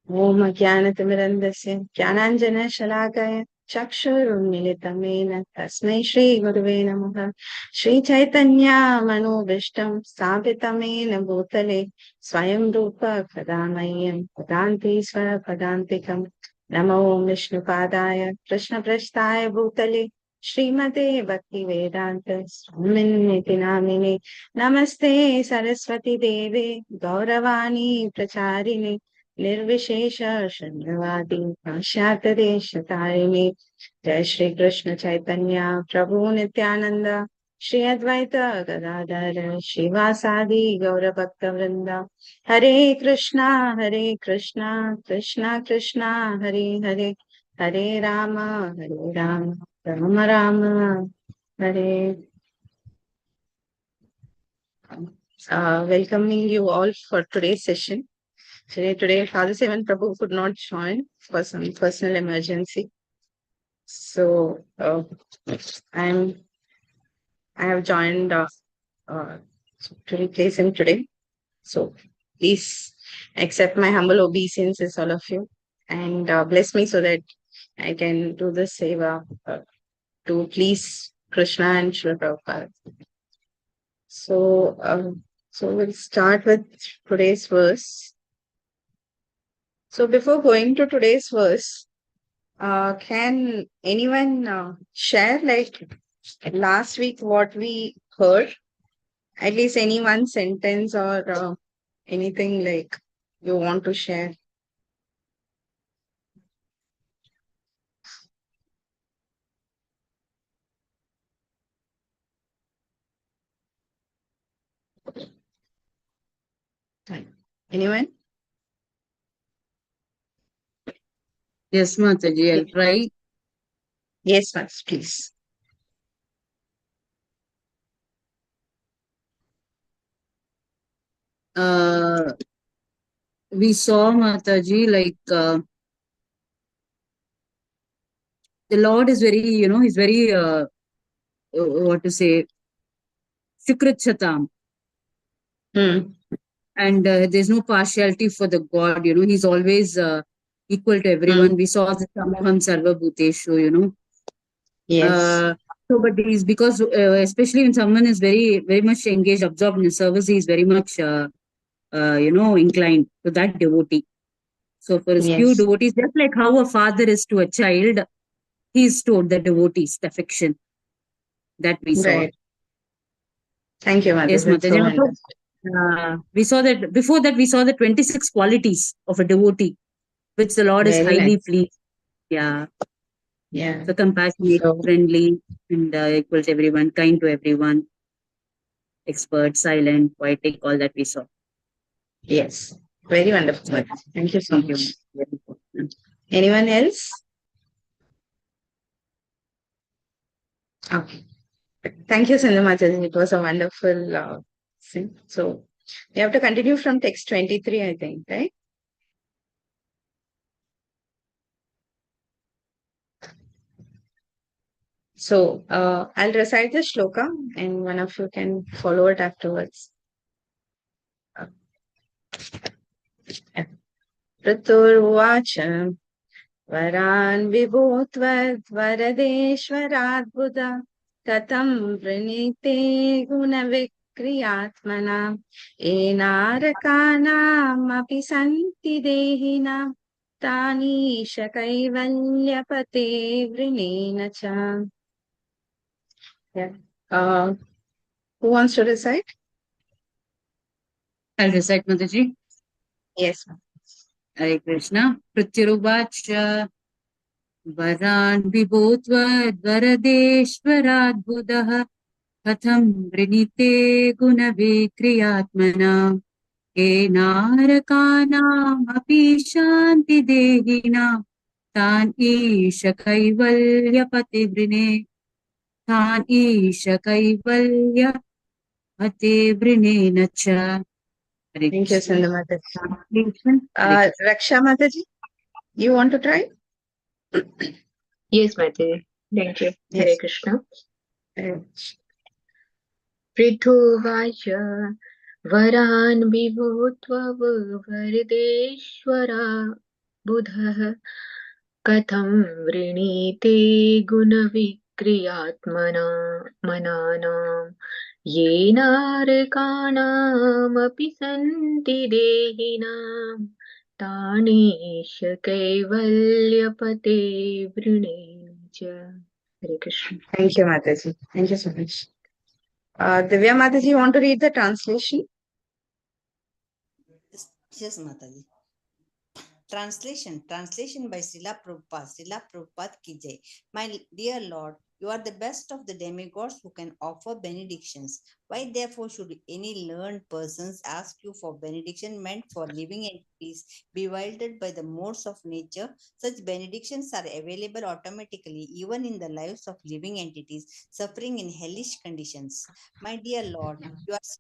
Om Jnanatimirandasya Jnananjana Shalakaya Chakshurunnilitam Yena Tasmai Shri Gurave Namaha. Shri Chaitanya Manobishtam Sthapitam Yena Bhutale Swayam Rupa Kadamayyam Padanti Swara Padantikam. Namo Om Vishnupadaya Krishna Prasthaya Bhutale Srimate Bhakti Vedanta Swaminiti Namine. Namaste Saraswati Deve Gauravani Pracharine Nirvishesha Shunyavadi Paschatadeshatayini. Jai Shri Krishna Chaitanya Prabhu Nityananda Shri Advaita Gadadhara Shivasadi Gaura Bhakta Vrinda. Hare Krishna Krishna Krishna Hare Hare, Hare Rama Rama Rama Hare. Welcoming you all for today's session. Today, Father Sevan Prabhu could not join for some personal emergency. So I have joined to replace him today. So please accept my humble obeisances, all of you, and bless me so that I can do the seva to please Krishna and Srila Prabhupada. So we'll start with today's verse. So before going to today's verse, can anyone share like last week what we heard? At least any one sentence or anything like you want to share? Anyone? Yes, Mataji, I'll try. Yes, Max, please. We saw, Mataji, like the Lord is very, he's very, what to say, Shukrit Shatam. And there's no partiality for the God, he's always equal to everyone. We saw the Samoham Sarva Bhuteshu, Yes. So, but he's because, especially when someone is very, very much engaged, absorbed in the service, he's very much, inclined to that devotee. So, for his pure devotees, just like how a father is to a child, he's toward the devotees, the affection that we saw. Right. Thank you, Mother. Yes, Mataji. We saw that before that we saw the 26 qualities of a devotee, which the Lord is highly pleased. Yeah. Yeah. So compassionate, friendly, and equal to everyone, kind to everyone, expert, silent, poetic, all that we saw. Yes. Very wonderful. Thank you so much. Anyone else? Okay. Thank you, Sindhu Mataji. It was a wonderful thing. So we have to continue from text 23, I think, right? So I'll recite the shloka and one of you can follow it afterwards. Praturvacha Varan vibhutvad varadeshvaradbhuda katam pranite gunavikriyatmana enarakanam api santi dehina tani shakaivalyapate vrinena cha. Yeah. Who wants to recite? I'll recite, Mataji. Yes. Hare Krishna. Pratyuruvacha Varan vibhutvad varadeshvaradbhudah katham vrinite gunavikriyatmana enarakanam api shanti dehina tan isha kaivalyapate vrine tan isha kaivalyapate vrinena cha. Thank you, Sindhu Mataji. Raksha Mataji, you want to try? Yes, Mataji. Thank you. Hare Krishna. पृथुवाच वरान् विभूत्ववरदेश्वरा बुधः कथं वृणीते गुणविक्रियात्मना मनानां येनार्काणामपि सन्ति देहिनां तानीश कैवल्यपते वृणेन च हरे Krishna Thank you, Mataji. Thank you so much. Divya Mataji, you want to read the translation? Yes, Mataji. Translation by Srila Prabhupada. Srila Prabhupada ki jai. My dear Lord, you are the best of the demigods who can offer benedictions. Why therefore should any learned persons ask you for benediction meant for living entities bewildered by the modes of nature? Such benedictions are available automatically even in the lives of living entities suffering in hellish conditions. My dear Lord,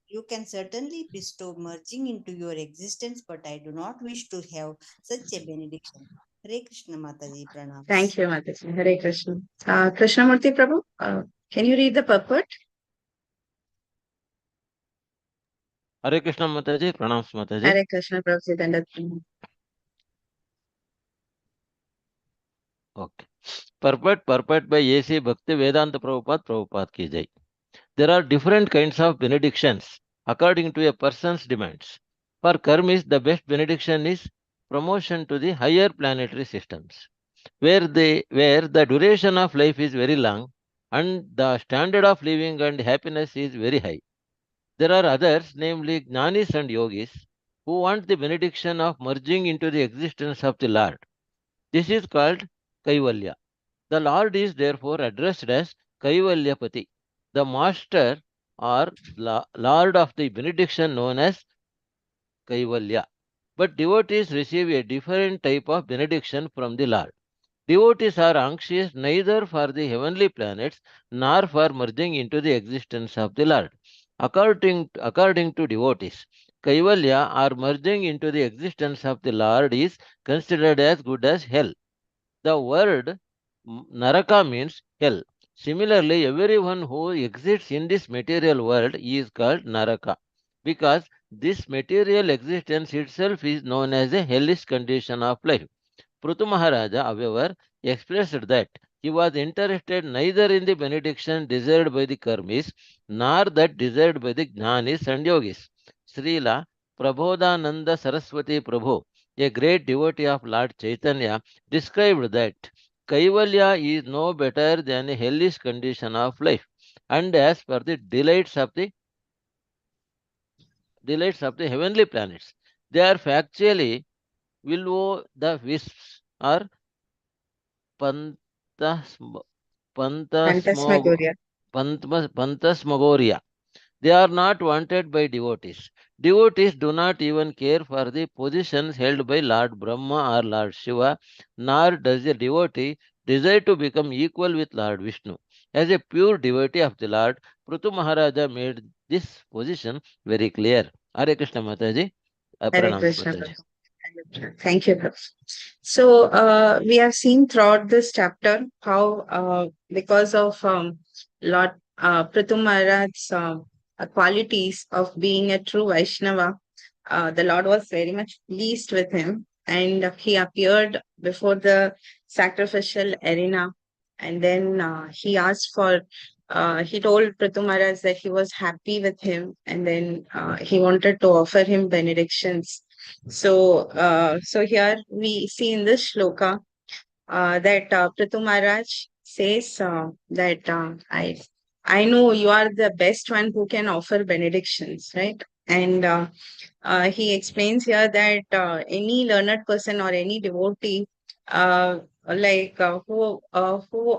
you can certainly bestow merging into your existence, but I do not wish to have such a benediction. Hare Krishna Mataji Thank Pranams. you, Mataji. Hare Krishna. Krishnamurti Prabhu, can you read the purport? Hare Krishna Mataji, Pranams Mataji. Hare Krishna Prabhu. Okay. Purport by A.C. Bhakti Vedanta Prabhupada ki jai. There are different kinds of benedictions according to a person's demands. For karmis, the best benediction is promotion to the higher planetary systems, where the duration of life is very long and the standard of living and happiness is very high. There are others, namely Jnanis and Yogis, who want the benediction of merging into the existence of the Lord. This is called Kaivalya. The Lord is therefore addressed as Kaivalyapati, the master or Lord of the benediction known as Kaivalya. But devotees receive a different type of benediction from the Lord. Devotees are anxious neither for the heavenly planets nor for merging into the existence of the Lord. According to devotees, Kaivalya or merging into the existence of the Lord is considered as good as hell. The word Naraka means hell. Similarly, everyone who exists in this material world is called Naraka because this material existence itself is known as a hellish condition of life. Prithu Maharaja, however, expressed that he was interested neither in the benediction desired by the karmis nor that desired by the jnanis and yogis. Srila Prabodhananda Saraswati Prabhu, a great devotee of Lord Chaitanya, described that Kaivalya is no better than a hellish condition of life, and as per the delights of the heavenly planets, they are factually will the wisps or Pantasm- Pantasmog- Phantasmagoria. Pantasmagoria. They are not wanted by devotees. Devotees do not even care for the positions held by Lord Brahma or Lord Shiva, nor does a devotee desire to become equal with Lord Vishnu. As a pure devotee of the Lord, Prithu Maharaja made this position very clear. Hare Krishna Mataji, Hare Pranams Krishna Mataji. Prabhu. Thank you, Prabhu. So, we have seen throughout this chapter how, because of Lord Prithu Maharaj's qualities of being a true Vaishnava, the Lord was very much pleased with him, and he appeared before the sacrificial arena, and then he asked for. He told Prithu Maharaj that he was happy with him, and then he wanted to offer him benedictions. So here we see in this shloka that Prithu Maharaj says that I know you are the best one who can offer benedictions, right? And he explains here that any learned person or any devotee, who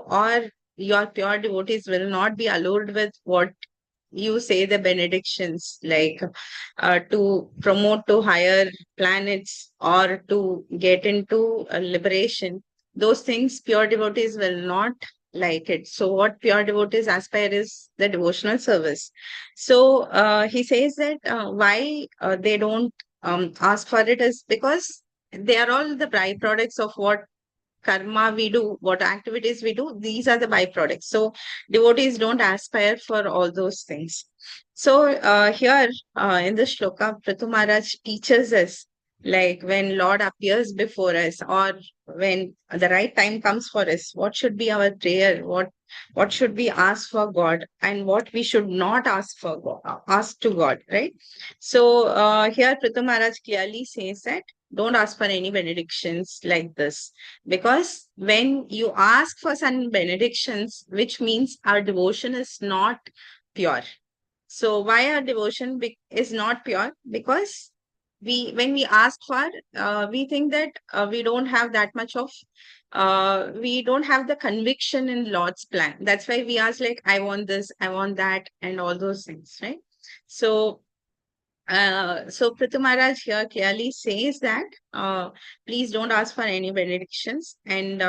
are your pure devotees, will not be allured with what you say the benedictions, like to promote to higher planets or to get into liberation. Those things pure devotees will not like it. So what pure devotees aspire is the devotional service. So he says that why they don't ask for it is because they are all the byproducts of what karma we do, what activities we do, these are the byproducts. So devotees don't aspire for all those things. So here in the shloka, Prithu Maharaj teaches us, like when Lord appears before us, or when the right time comes for us, what should be our prayer, what should we ask for God, and what we should not ask for God, ask to God, right? So here Prithu Maharaj clearly says that don't ask for any benedictions like this, because when you ask for some benedictions, which means our devotion is not pure. So why our devotion is not pure? Because when we ask for, we think that we don't have that much of, we don't have the conviction in Lord's plan. That's why we ask, like, I want this, I want that, and all those things, right? So so Prithu Maharaj here clearly says that please don't ask for any benedictions. And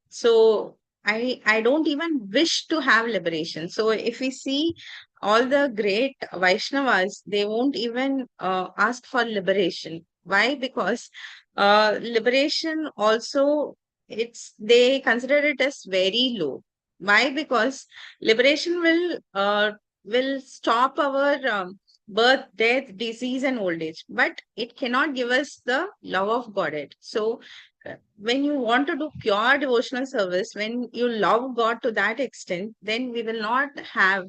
so I don't even wish to have liberation. So if we see all the great Vaishnavas, they won't even ask for liberation. Why? Because liberation also, they consider it as very low. Why? Because liberation will stop our birth, death, disease, and old age, but it cannot give us the love of Godhead. So, when you want to do pure devotional service, when you love God to that extent, then we will not have,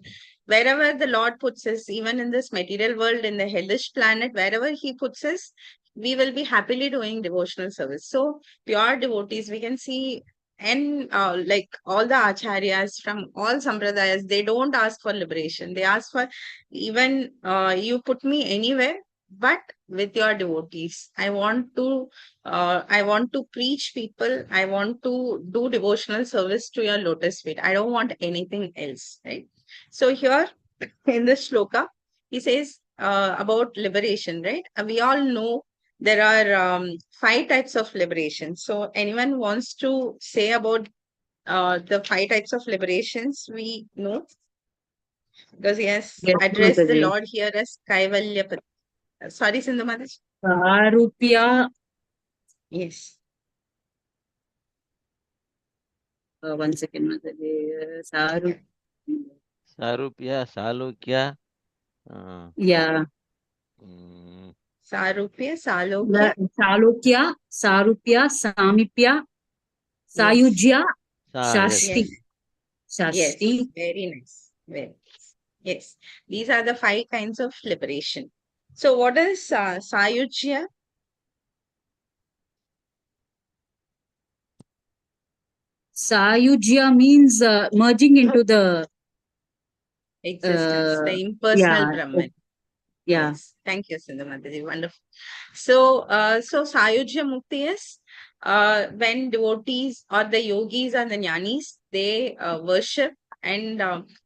wherever the Lord puts us, even in this material world, in the hellish planet, wherever He puts us, we will be happily doing devotional service. So, pure devotees, we can see, and like all the acharyas from all sampradayas, they don't ask for liberation. They ask for, even you put me anywhere, but with your devotees. I want to preach people. I want to do devotional service to your lotus feet. I don't want anything else, right? So here in this shloka, he says about liberation, right? We all know there are 5 types of liberation. So anyone wants to say about the 5 types of liberations we know? Because he has Yes, addressed the Mataji. Lord here as Kaivalya. Sorry, Sindhu Mataji. Sarupya, Yes. 1 second, Mataji. Sarupya, Salukya. Yeah. Sarupya, Salokya. Salokya, Sarupya, Samipya, Yes. Sayujya, Yes. Shashti. Yes. Shashti. Very nice. Very nice. Yes. These are the 5 kinds of liberation. So what is Sayujya? Sayujya means merging into the Existence, the yeah, impersonal Brahman. yeah. Yes. Thank you, Sindhu Mataji. Wonderful. So, so Sayujya Mukti is when devotees or the yogis and the jnanis, they worship, and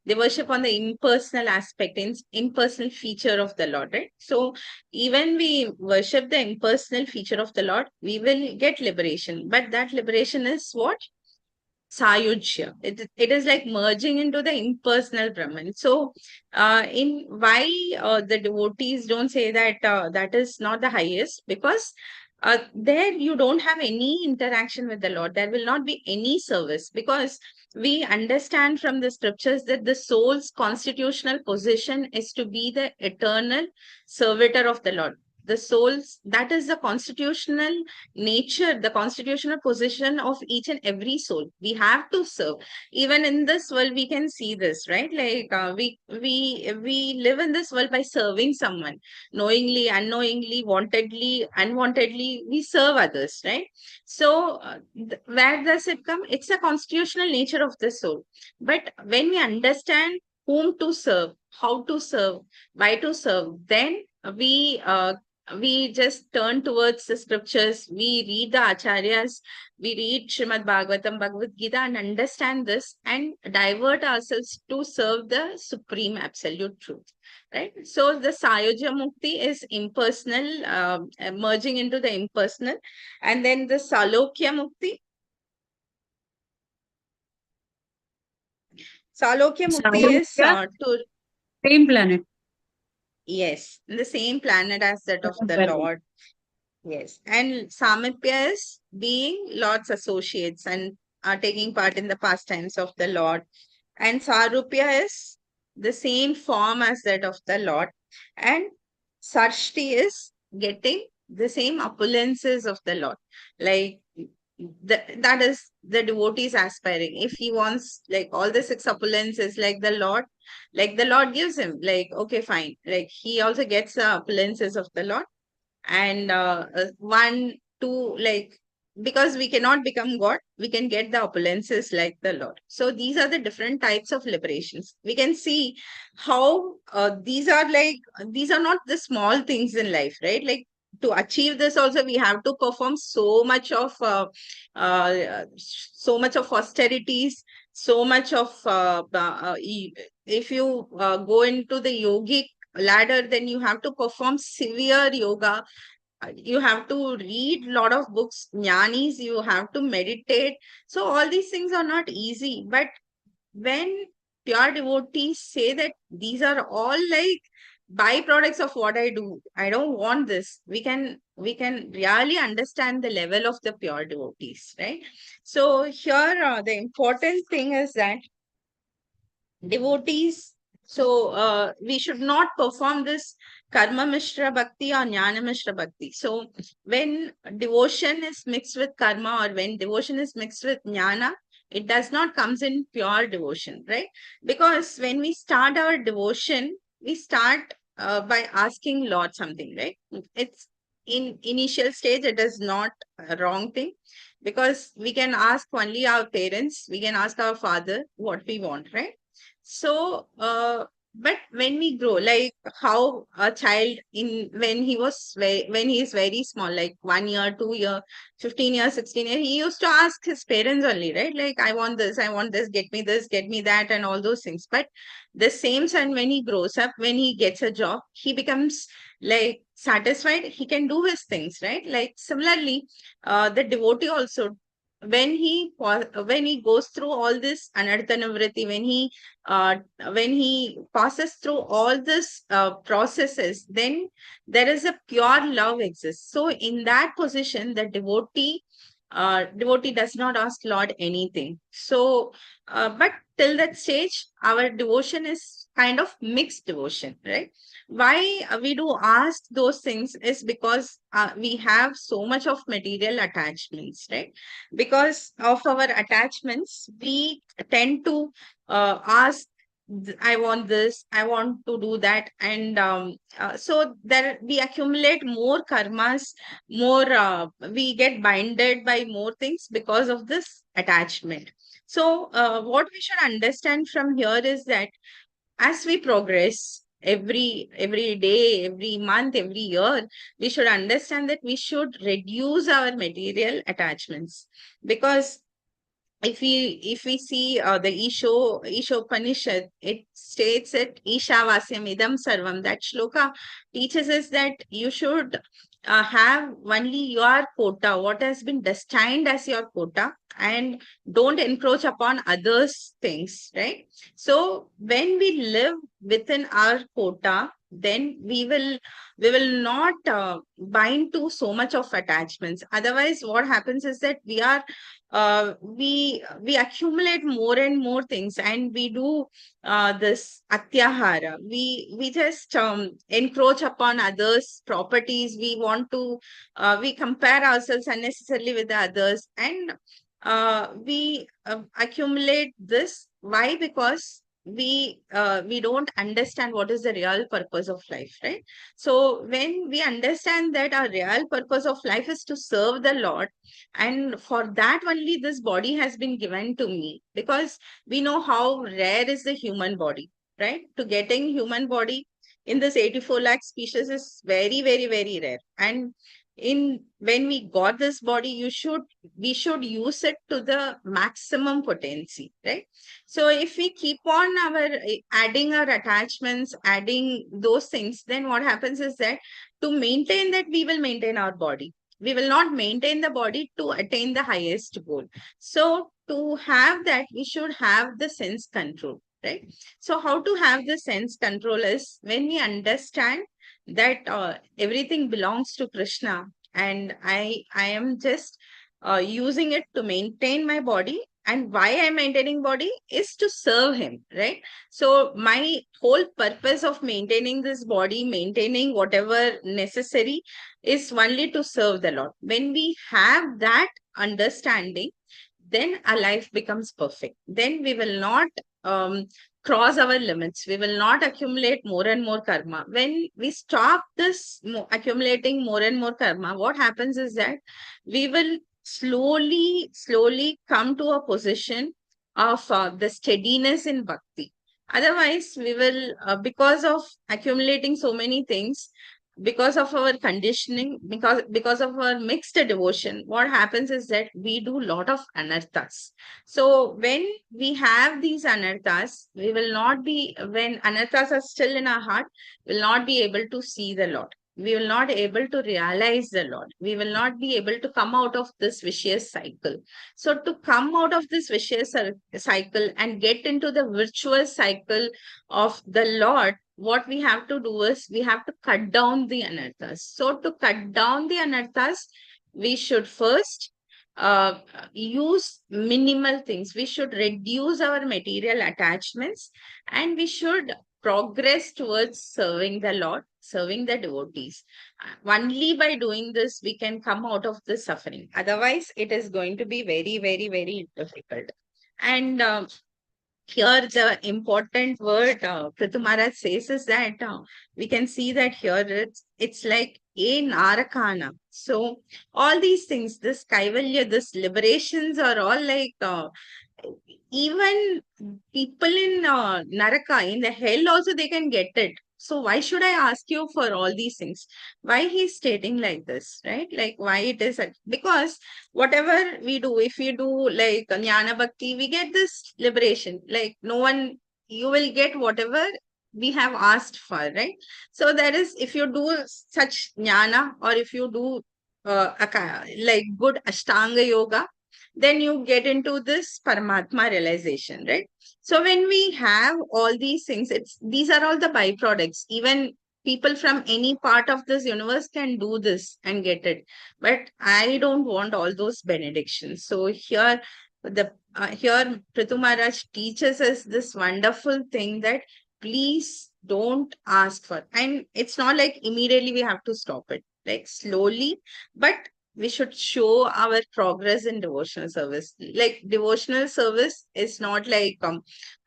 they worship on the impersonal aspect, impersonal feature of the Lord, right? So, even we worship the impersonal feature of the Lord, we will get liberation. But that liberation is what? Sayujya. It is like merging into the impersonal Brahman. So, in why the devotees don't say that that is not the highest? Because there you don't have any interaction with the Lord. There will not be any service, because we understand from the scriptures that the soul's constitutional position is to be the eternal servitor of the Lord. The soul's, that is the constitutional nature, the constitutional position of each and every soul. We have to serve. Even in this world, we can see this, right? Like we live in this world by serving someone, knowingly, unknowingly, wantedly, unwantedly. We serve others, right? So where does it come? It's the constitutional nature of the soul. But when we understand whom to serve, how to serve, why to serve, then we just turn towards the scriptures, we read the acharyas, we read Srimad Bhagavatam, Bhagavad Gita, and understand this and divert ourselves to serve the supreme absolute truth. Right? So the Sayojya Mukti is impersonal, merging into the impersonal. And then the Salokya Mukti. Salokya Mukti is to... Same planet. Yes, the same planet as that of the Very Lord. Yes. And Samipya is being Lord's associates and taking part in the pastimes of the Lord. And Sarupya is the same form as that of the Lord. And Sarshti is getting the same opulences of the Lord. Like that is the devotee is aspiring. If he wants like all the six opulences like the Lord gives him, like, okay, fine. Like he also gets the opulences of the Lord. And one, two, like, because we cannot become God, we can get the opulences like the Lord. So these are the different types of liberations. We can see how these are not the small things in life, right? Like to achieve this also we have to perform so much of austerities, so much of if you go into the yogic ladder, then you have to perform severe yoga. You have to read a lot of books, jnanis, you have to meditate. So all these things are not easy. But when pure devotees say that these are all like byproducts of what I do, I don't want this, we can really understand the level of the pure devotees, right? So here the important thing is that devotees, so we should not perform this karma mishra bhakti or jnana mishra bhakti. So when devotion is mixed with karma or when devotion is mixed with jnana, it does not comes in pure devotion, right? Because when we start our devotion, we start by asking Lord something, right? It's in initial stage, it is not a wrong thing, because we can ask only our parents, we can ask our father what we want, right? So, but when we grow, like how a child in when he is very small, like 1 year, 2 year, 15 years, 16 years, he used to ask his parents only, right? Like, I want this, get me that, and all those things. But the same son, when he grows up, when he gets a job, he becomes like satisfied. He can do his things, right? Like similarly, the devotee also, when he goes through all this anartha uh, when he passes through all this processes, then there is a pure love exists. So in that position, the devotee does not ask Lord anything. So but till that stage, our devotion is kind of mixed devotion, right? Why we do ask those things is because we have so much of material attachments, right? Because of our attachments, we tend to ask, I want this, I want to do that. And so there we accumulate more karmas, more we get binded by more things because of this attachment. So what we should understand from here is that as we progress every day, every month, every year, we should understand that we should reduce our material attachments. Because if we see the Isho Upanishad, it states that Ishavasyam idam sarvam. That shloka teaches us that you should have only your quota, what has been destined as your quota, and don't encroach upon others' things, right? So when we live within our quota, then we will not bind to so much of attachments. Otherwise, what happens is that we accumulate more and more things, and we do this atyahara. We just encroach upon others properties. We want to we compare ourselves unnecessarily with the others, and we accumulate this. Why? Because we don't understand what is the real purpose of life, right? So when we understand that our real purpose of life is to serve the Lord, and for that only this body has been given to me, because we know how rare is the human body, right? To getting human body in this 84 lakh species is very, very, very rare. And in when we got this body, we should use it to the maximum potency, right? So if we keep on adding our attachments, adding those things, then what happens is that to maintain that, we will maintain our body. We will not maintain the body to attain the highest goal. So to have that, we should have the sense control, right? So how to have the sense control is when we understand that everything belongs to Krishna, and I am just using it to maintain my body. And why I'm maintaining body is to serve him, right? So my whole purpose of maintaining this body, maintaining whatever necessary, is only to serve the Lord. When we have that understanding, then our life becomes perfect. Then we will not um, cross our limits. We will not accumulate more and more karma. When we stop this accumulating more and more karma, what happens is that we will slowly come to a position of the steadiness in bhakti. Otherwise, we will, because of accumulating so many things, because of our conditioning, because of our mixed devotion, what happens is that we do a lot of anarthas. So when we have these anarthas, we will not be, when anarthas are still in our heart, will not be able to see the Lord. We will not able to realize the Lord. We will not be able to come out of this vicious cycle. So to come out of this vicious cycle and get into the virtuous cycle of the Lord, what we have to do is we have to cut down the anarthas. So to cut down the anarthas, we should first use minimal things. We should reduce our material attachments, and we should progress towards serving the Lord, serving the devotees. Only by doing this, we can come out of the suffering. Otherwise, it is going to be very difficult. And here the important word Prithu Maharaj says is that we can see that here it's like a narakana. So all these things, this kaivalya, this liberations are all like even people in Naraka, in the hell also they can get it. So why should I ask you for all these things? Why he's stating like this, right? Like why it is because whatever we do, if we do like jnana bhakti, we get this liberation. Like no one, you will get whatever we have asked for, right? So that is, if you do such jnana, or if you do like good ashtanga yoga, then you get into this Paramatma realization, right? So when we have all these things, these are all the byproducts. Even people from any part of this universe can do this and get it. But I don't want all those benedictions. So here, here Prithu Maharaj teaches us this wonderful thing that please don't ask for. And it's not like immediately we have to stop it. Like slowly, but we should show our progress in devotional service. Like devotional service is not like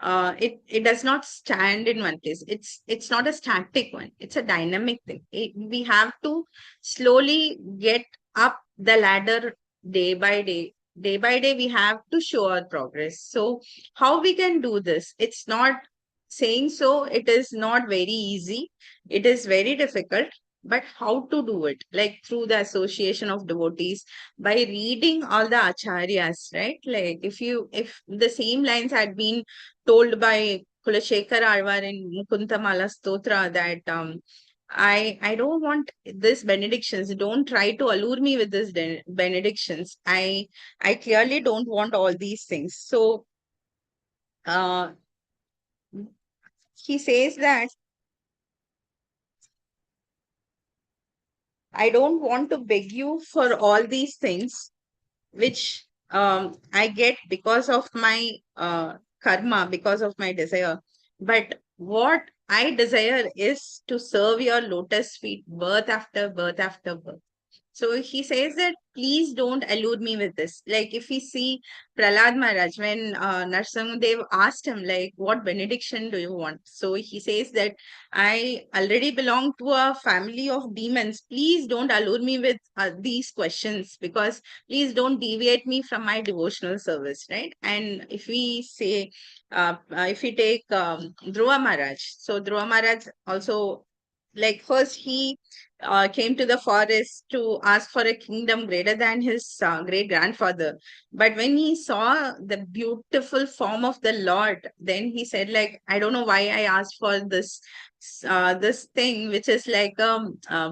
it does not stand in one place. It's not a static one, it's a dynamic thing. We have to slowly get up the ladder day by day. Day by day we have to show our progress. So how we can do this? It's not saying so, it is not very easy, it is very difficult. But how to do it? Like through the association of devotees, by reading all the acharyas, right? Like if the same lines had been told by Kulashekar Alvar in Mukuntamala Stotra, that I don't want this benedictions. Don't try to allure me with this benedictions. I clearly don't want all these things. So uh, he says that I don't want to beg you for all these things, which I get because of my karma, because of my desire. But what I desire is to serve your lotus feet birth after birth after birth. So he says that please don't allure me with this. Like if we see Prahlad Maharaj, when Narsimhadev asked him, like, what benediction do you want? So he says that I already belong to a family of demons. Please don't allure me with these questions, because please don't deviate me from my devotional service, right? And if we say, if we take Dhruva Maharaj, so Dhruva Maharaj also, like first he came to the forest to ask for a kingdom greater than his great grandfather. But when he saw the beautiful form of the Lord, then he said, like, I don't know why I asked for this this thing which is like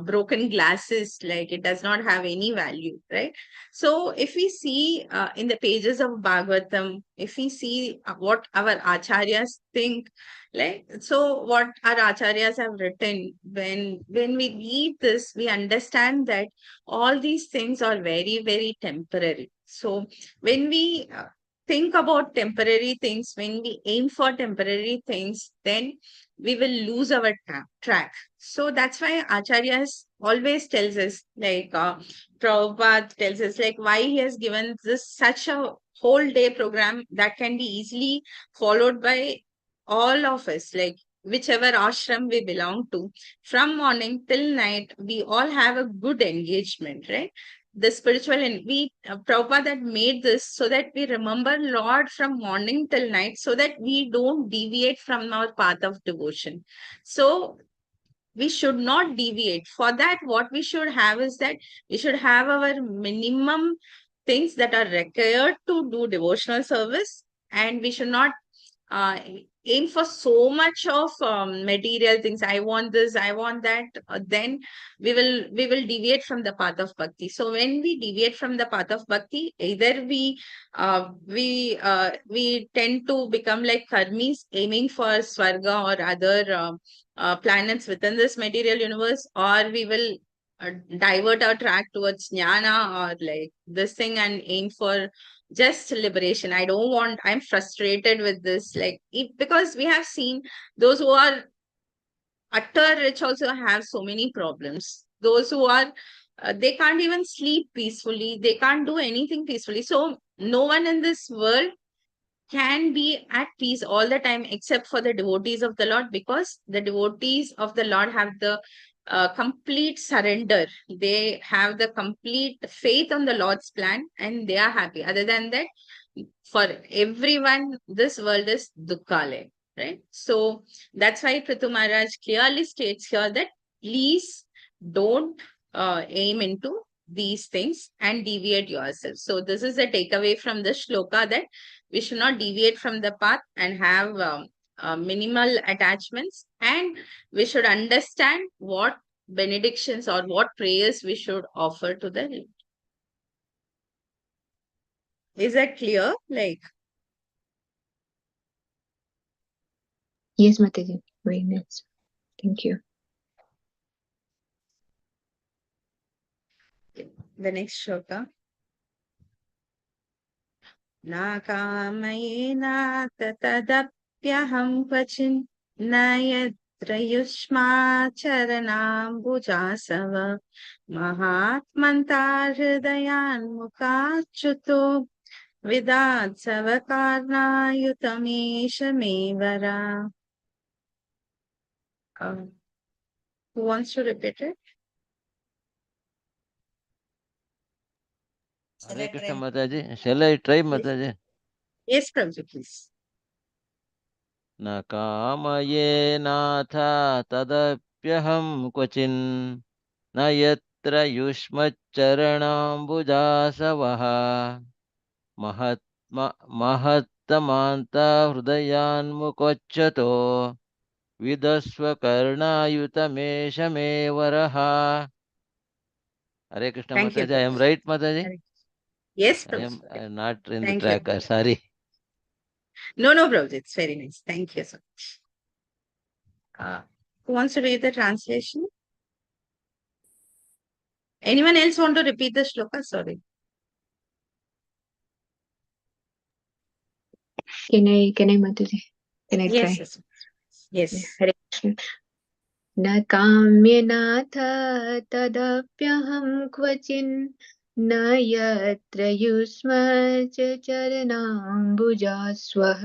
broken glasses, like it does not have any value, right? So if we see in the pages of Bhagavatam, if we see what our acharyas think, like, so what our acharyas have written, when we read this, we understand that all these things are very, very temporary. So when we think about temporary things, when we aim for temporary things, then we will lose our track. So that's why Acharyas always tells us, like Prabhupada tells us, like why he has given this such a whole day program that can be easily followed by all of us, like whichever ashram we belong to, from morning till night, we all have a good engagement, right? The spiritual, and we Prabhupada that made this so that we remember Lord from morning till night, so that we don't deviate from our path of devotion. So we should not deviate. For that, what we should have is that we should have our minimum things that are required to do devotional service, and we should not uh, aim for so much of material things. I want this, I want that. Then we will deviate from the path of bhakti. So when we deviate from the path of bhakti, either we tend to become like karmis, aiming for swarga or other planets within this material universe, or we will divert our track towards jnana or like this thing and aim for just liberation. I don't want, I'm frustrated with this, like because we have seen those who are utter rich also have so many problems. Those who are they can't even sleep peacefully, they can't do anything peacefully. So no one in this world can be at peace all the time except for the devotees of the Lord, because the devotees of the Lord have the complete surrender. They have the complete faith on the Lord's plan and they are happy. Other than that, for everyone, this world is dukkale, right? So that's why Prithu Maharaj clearly states here that please don't aim into these things and deviate yourself. So this is the takeaway from the shloka, that we should not deviate from the path and have minimal attachments, and we should understand what benedictions or what prayers we should offer to the Lord. Is that clear? Like, Yes, Mataji. Very nice. Thank you. the next shloka. Na kamayena tatadapyaham kvachin nayatra yushma charanam bujasava mahatmanta hridayan mukhachuto vidat savakarna yutameshamevara. Who wants to repeat it? Shall I Hare Krishna try? Mataji. Shall I try Mataji? Yes, Prabhuji, please. न कामये नाथ तदप्यहं क्वचिन् न यत्र युष्मच्चरणाम्बुजासवः महत्तमान्त हृदयान्मुखोच्चतो विदस्वकर्णायुतमेष मे वरः. Hare Krishna Thank you, Mataji. I am Prabhuji. right, Mataji? Yes, I am Prabhuji. not in the Thank you. track. Sorry. No, Prabhuji, it's very nice. Thank you so much. Who wants to read the translation? Anyone else want to repeat the shloka? Sorry. Can I, Mataji? Can I Yes, try? yes. Hare Krishna. न काम्यनाथ तदप्यहं क्वचिन् न यत्र युष्मच्च चरणाम्बुजास्वः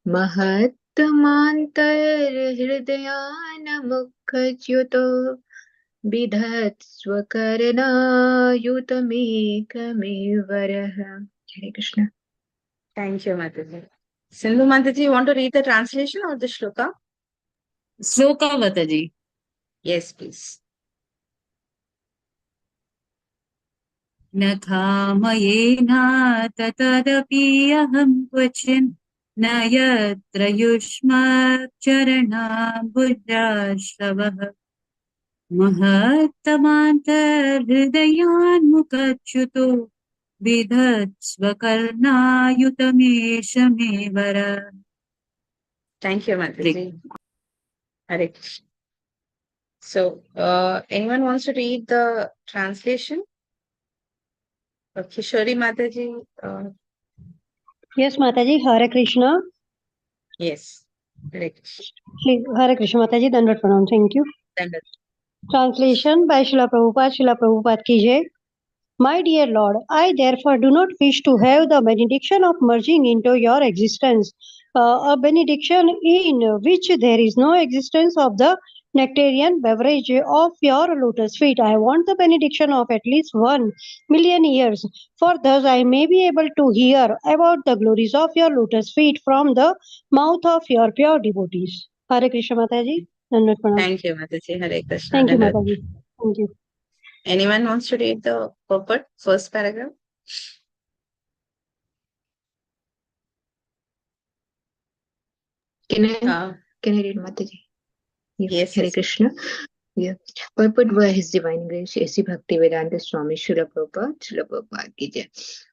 महत्तमान्तर्हृदयानमुखच्युतो बिधत्स्वकर्णायुतमेकमेवरः. Hare Krishna. Thank you, Mataji. Sindhu Mataji, you want to read the translation or the shloka? Sloka Mataji. Yes, please. न कामयेनाथ तदपि अहं क्वचिन् न यत्र युष्मच्चरणाम्बुजाश्रवः महत्तमान्तर्हृदयान्मुखच्युतो विधत्स्वकर्णायुतमेषमेवर. Thank you, Mataji. Hare Krishna. So, anyone wants to read the translation? Kishori Mataji. Yes, Mataji, Hare Krishna. Yes. Hare Krishna. Hare Krishna, Mataji, Dandavat Pranam. Thank you. Dandavat. Translation by Srila Prabhupada ki jai. My dear Lord, I therefore do not wish to have the benediction of merging into your existence, a benediction in which there is no existence of the nectarian beverage of your lotus feet. I want the benediction of at least 1,000,000 years, for thus I may be able to hear about the glories of your lotus feet from the mouth of your pure devotees. Hare Krishna Mataji. Dandavat Pranam. Thank you, Mataji. Hare Krishna. Thank you, Dandavat. Mataji. Thank you. Anyone wants to read the purport, first paragraph? Can I read, Mataji? Yes. Hare Yes. Krishna. Yeah. Purport by His Divine Grace, A.C. Bhaktivedanta Swami Srila Prabhupada ki jai.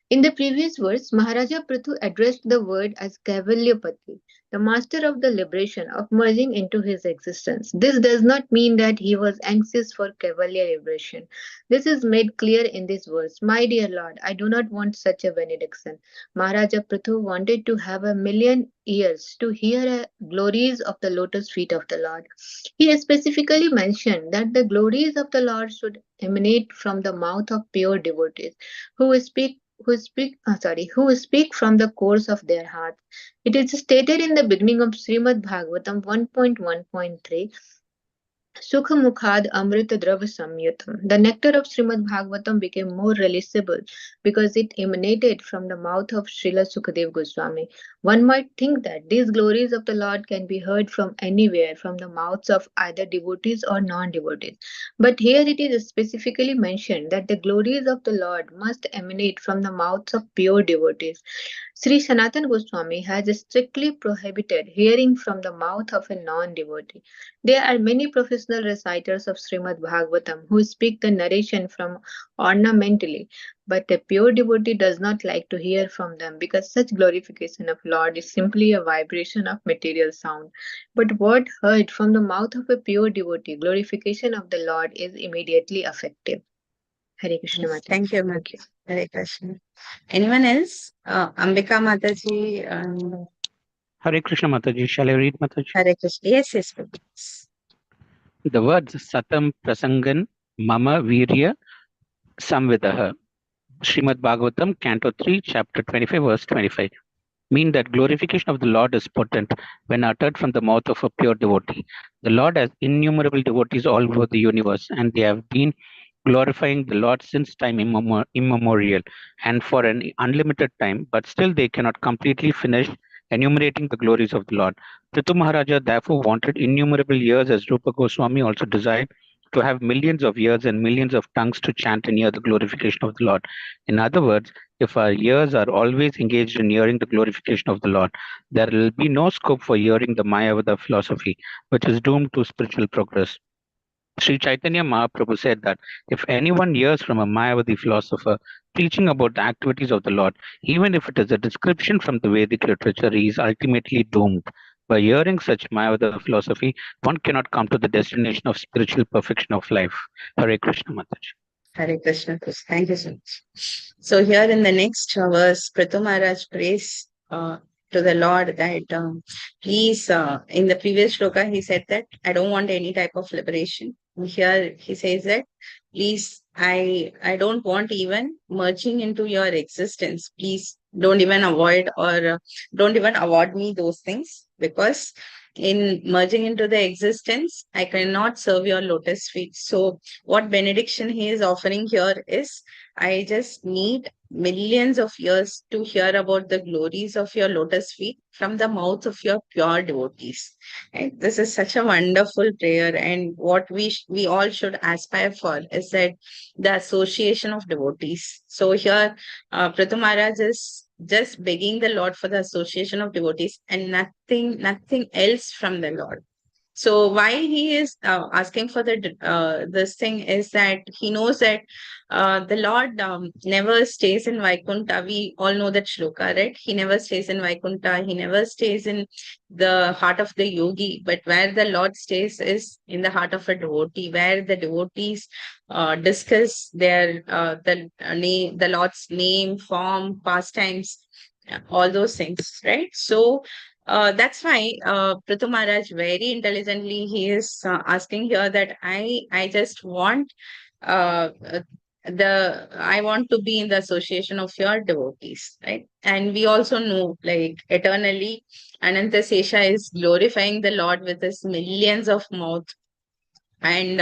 In the previous verse, Maharaja Prithu addressed the word as Kaivalyapati, the master of the liberation of merging into his existence. This does not mean that he was anxious for Kaivalya liberation. This is made clear in this verse. My dear Lord, I do not want such a benediction. Maharaja Prithu wanted to have 1,000,000 ears to hear glories of the lotus feet of the Lord. He specifically mentioned that the glories of the Lord should emanate from the mouth of pure devotees who speak from the cores of their hearts. It is stated in the beginning of Srimad Bhagavatam 1.1.3. Sukha Mukhad Amrita Drava Samyutam. The nectar of Srimad Bhagavatam became more releasable because it emanated from the mouth of Srila Sukadev Goswami. One might think that these glories of the Lord can be heard from anywhere, from the mouths of either devotees or non-devotees. But here it is specifically mentioned that the glories of the Lord must emanate from the mouths of pure devotees. Sri Sanatan Goswami has strictly prohibited hearing from the mouth of a non-devotee. There are many professional reciters of Srimad Bhagavatam who speak the narration from ornamentally, but a pure devotee does not like to hear from them because such glorification of Lord is simply a vibration of material sound. But what heard from the mouth of a pure devotee, glorification of the Lord is immediately effective. Hare Krishna Yes. Mataji. Thank you, Mataji. Hare Krishna. Anyone else? Ambika Mataji. Hare Krishna Mataji. Shall I read Mataji? Hare Krishna. Yes, yes, please. The words Satam Prasangan Mama Virya Samvidaha, Srimad Bhagavatam, Canto 3, Chapter 25, verse 25, mean that glorification of the Lord is potent when uttered from the mouth of a pure devotee. The Lord has innumerable devotees all over the universe, and they have been glorifying the Lord since time immemorial and for an unlimited time, but still they cannot completely finish enumerating the glories of the Lord. Prithu Maharaja therefore wanted innumerable years, as Rupa Goswami also desired to have millions of ears and millions of tongues to chant and hear the glorification of the Lord. In other words, if our ears are always engaged in hearing the glorification of the Lord, there will be no scope for hearing the Mayavada philosophy, which is doomed to spiritual progress. Sri Chaitanya Mahaprabhu said that if anyone hears from a Mayavadi philosopher preaching about the activities of the Lord, even if it is a description from the Vedic literature, he is ultimately doomed. By hearing such Mayavada philosophy, one cannot come to the destination of spiritual perfection of life. Hare Krishna Mataji. Hare Krishna. Thank you so much. So here in the next verse, Prithu Maharaj prays to the Lord that please, in the previous shloka, he said that I don't want any type of liberation. Here he says that please, I don't want even merging into your existence. Please don't even avoid or don't even award me those things, because in merging into the existence, I cannot serve your lotus feet. So what benediction he is offering here is, I just need millions of years to hear about the glories of your lotus feet from the mouth of your pure devotees. And this is such a wonderful prayer, and what we all should aspire for is that the association of devotees. So here, Prithu Maharaj is just begging the Lord for the association of devotees and nothing else from the Lord. So why he is asking for this thing is that he knows that the Lord never stays in Vaikuntha. We all know that shloka, right? He never stays in Vaikuntha. He never stays in the heart of the yogi. But where the Lord stays is in the heart of a devotee, where the devotees discuss the Lord's name, form, pastimes, all those things, right? So that's why Prithu Maharaj very intelligently he is asking here that I just want uh, I want to be in the association of your devotees, right? And we also know, like eternally, Ananta Sesha is glorifying the Lord with his millions of mouth, and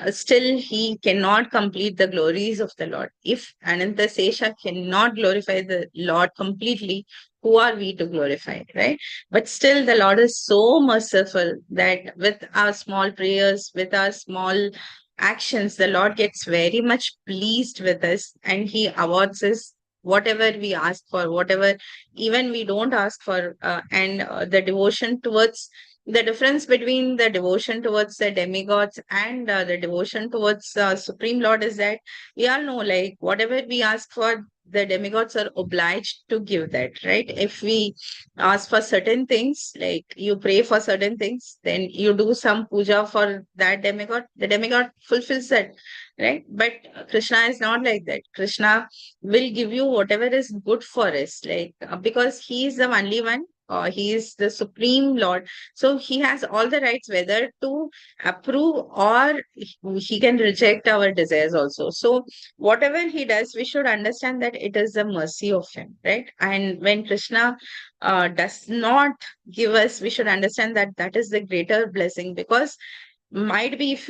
still he cannot complete the glories of the Lord. If Ananta Sesha cannot glorify the Lord completely, who are we to glorify, right? But still the Lord is so merciful that with our small prayers, with our small actions, the Lord gets very much pleased with us, and he awards us whatever we ask for, whatever even we don't ask for. And the devotion towards the difference between the devotion towards the demigods and the devotion towards Supreme Lord is that we all know, like, whatever we ask for, the demigods are obliged to give that, right? If we ask for certain things, like you pray for certain things, then you do some puja for that demigod, the demigod fulfills that, right? But Krishna is not like that. Krishna will give you whatever is good for us, like because he is the only one. He is the Supreme Lord, so he has all the rights whether to approve or he can reject our desires also. So whatever he does, we should understand that it is the mercy of him, right? And when Krishna does not give us, we should understand that that is the greater blessing, because might be if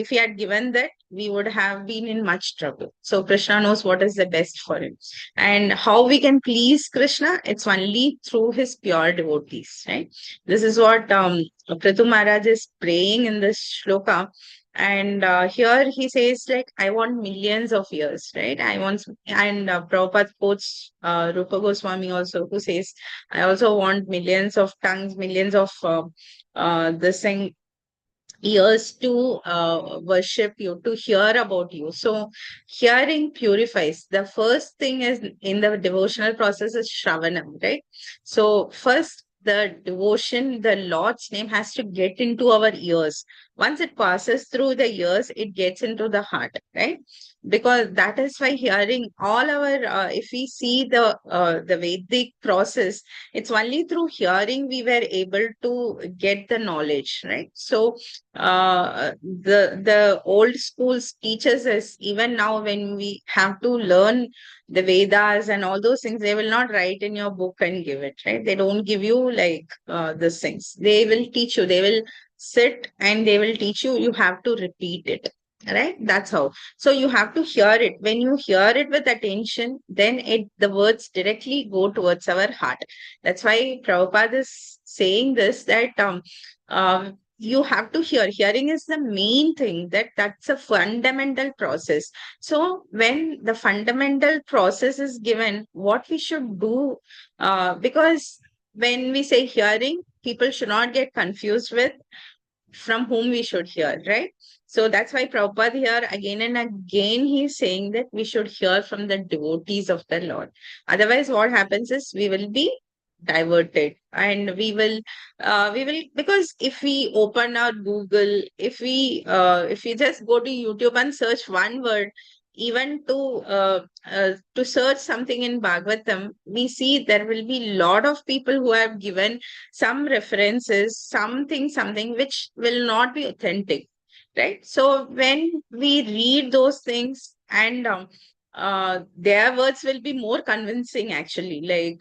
he had given that, we would have been in much trouble. So Krishna knows what is the best for him. And how we can please Krishna, it's only through his pure devotees, right? This is what Prithu Maharaj is praying in this shloka. And here he says, like, I want millions of years, right? I want, and Prabhupada quotes Rupa Goswami also, who says, I also want millions of tongues, millions of this thing, ears to worship you, to hear about you. So hearing purifies. The first thing is in the devotional process is Shravanam, right? So first the devotion, the Lord's name has to get into our ears. Once it passes through the ears, it gets into the heart, right? Because that is why hearing all our, if we see the Vedic process, it's only through hearing we were able to get the knowledge, right? So the old schools teaches us, even now when we have to learn the Vedas and all those things, they will not write in your book and give it, right? They don't give you like these things. They will teach you. They will sit and they will teach you. You have to repeat it, right? That's how. So you have to hear it. When you hear it with attention, then the words directly go towards our heart. That's why Prabhupada is saying this, that you have to hear. Hearing is the main thing, that's a fundamental process. So when the fundamental process is given, what we should do, because when we say hearing, people should not get confused with from whom we should hear, right? So that's why Prabhupada here again and again he's saying that we should hear from the devotees of the Lord. Otherwise, what happens is we will be diverted, and we will, because if we open our Google, if we just go to YouTube and search one word, even to search something in Bhagavatam, we see there will be a lot of people who have given some references, something which will not be authentic, right? So when we read those things, and their words will be more convincing, actually, like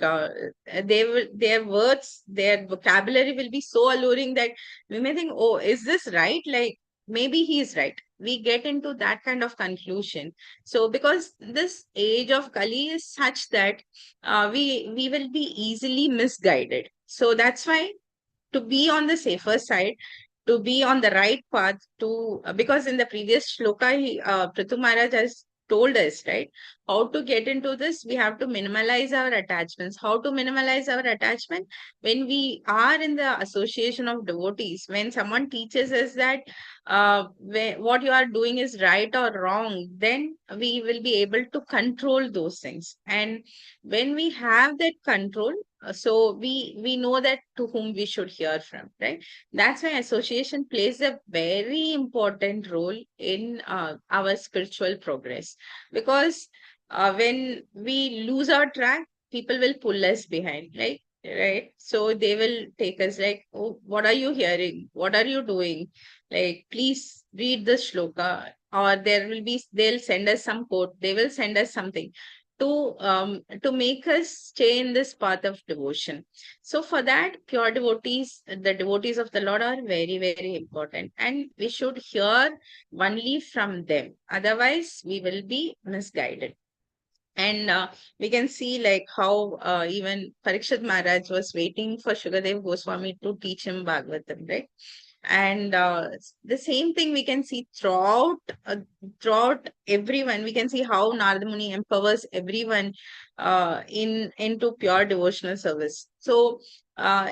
their words, their vocabulary will be so alluring that we may think, oh, is this right? Like, maybe he is right. We get into that kind of conclusion. So because this age of Kali is such that we will be easily misguided. So that's why, to be on the safer side, to be on the right path, to because in the previous shloka, Prithu Maharaj has told us, right? How to get into this? We have to minimalize our attachments. How to minimalize our attachment? When we are in the association of devotees, when someone teaches us that what you are doing is right or wrong, then we will be able to control those things. And when we have that control, so we know that to whom we should hear from, right? That's why association plays a very important role in our spiritual progress, because when we lose our track, people will pull us behind, right? So they will take us like, oh, what are you hearing? What are you doing? Like, please read the shloka, or they'll send us some quote, they will send us something to make us stay in this path of devotion. So for that, pure devotees, the devotees of the Lord, are very, very important, and we should hear only from them. Otherwise, we will be misguided. And we can see like how even Parikshit Maharaj was waiting for Shukadev Goswami to teach him Bhagavatam, right? And the same thing we can see throughout everyone. We can see how Narada Muni empowers everyone into pure devotional service. So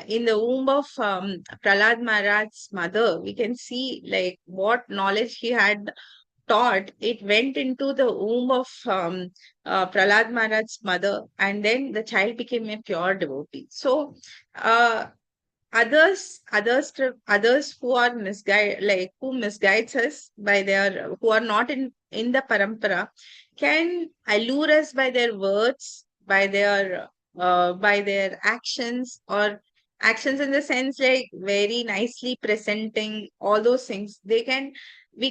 in the womb of Prahlad Maharaj's mother, we can see like what knowledge he had taught. It went into the womb of Prahlad Maharaj's mother, and then the child became a pure devotee. So uh, others who are who misguides us by their, who are not in the parampara, can allure us by their words, by their actions, or actions in the sense like very nicely presenting all those things. They can do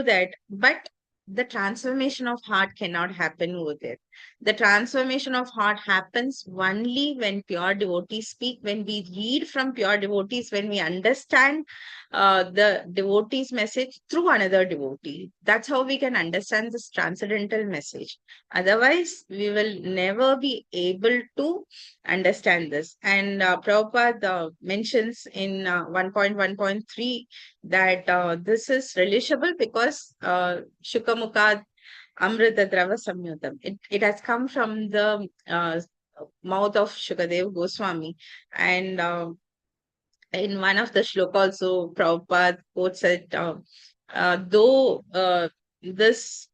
that, but the transformation of heart cannot happen over there. The transformation of heart happens only when pure devotees speak, when we read from pure devotees, when we understand the devotee's message through another devotee. That's how we can understand this transcendental message. Otherwise, we will never be able to understand this. And Prabhupada mentions in 1.1.3 that this is relishable because Shukamukha Amrita Drava Samyutam. It has come from the mouth of Shukadev Goswami. And in one of the shloka also, Prabhupada quotes it, though this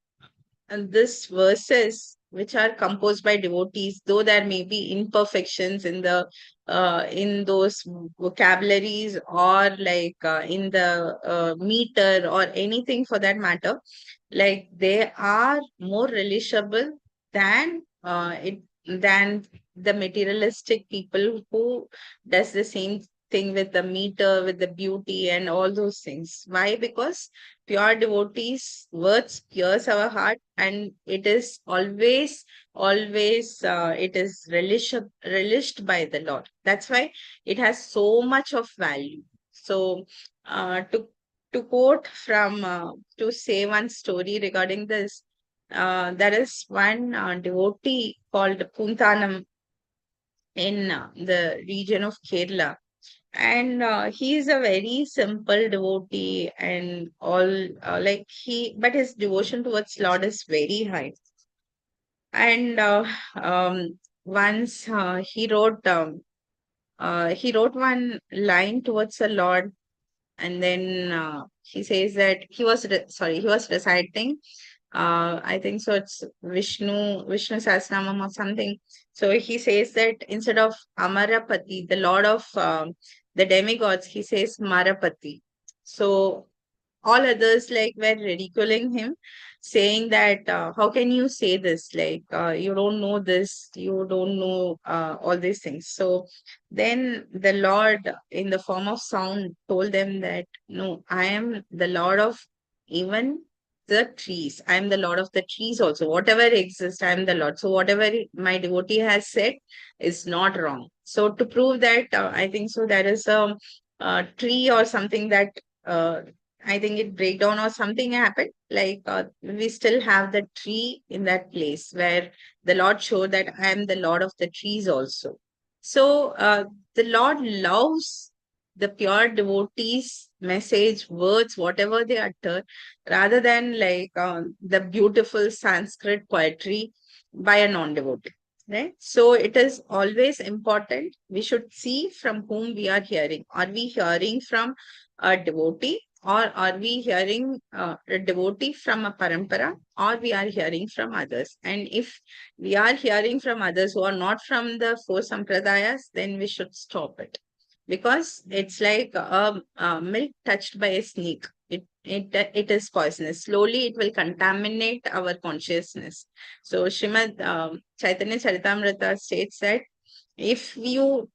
this verses which are composed by devotees, though there may be imperfections in those vocabularies, or like in the meter or anything for that matter, like they are more relishable than than the materialistic people who does the same thing with the meter, with the beauty and all those things. Why? Because pure devotees words pierce our heart, and it is always it is relished by the Lord. That's why it has so much of value. So to quote from to say one story regarding this, there is one devotee called Puntanam in the region of Kerala, and he is a very simple devotee and all, but his devotion towards Lord is very high. And once he wrote one line towards the Lord, and then he says that he was reciting, I think so it's Vishnu Sahasranamam or something. So he says that instead of Amarapati, the Lord of the demigods, he says Marapati. So all others like were ridiculing him, saying that how can you say this, like you don't know this, you don't know all these things. So then the Lord in the form of sound told them that no, I am the Lord of even the trees. I am the Lord of the trees also. Whatever exists, I am the Lord. So whatever my devotee has said is not wrong. So to prove that, I think so there is a tree or something that uh, I think it breakdown or something happened. Like we still have the tree in that place where the Lord showed that I am the Lord of the trees also. So the Lord loves the pure devotees' message, words, whatever they utter, rather than like the beautiful Sanskrit poetry by a non-devotee. Right? So it is always important. We should see from whom we are hearing. Are we hearing from a devotee, or are we hearing a devotee from a parampara, or we are hearing from others? And if we are hearing from others who are not from the four sampradayas, then we should stop it, because it's like a milk touched by a snake. It is poisonous. Slowly, it will contaminate our consciousness. So, Srimad Chaitanya Charitamrita states that if you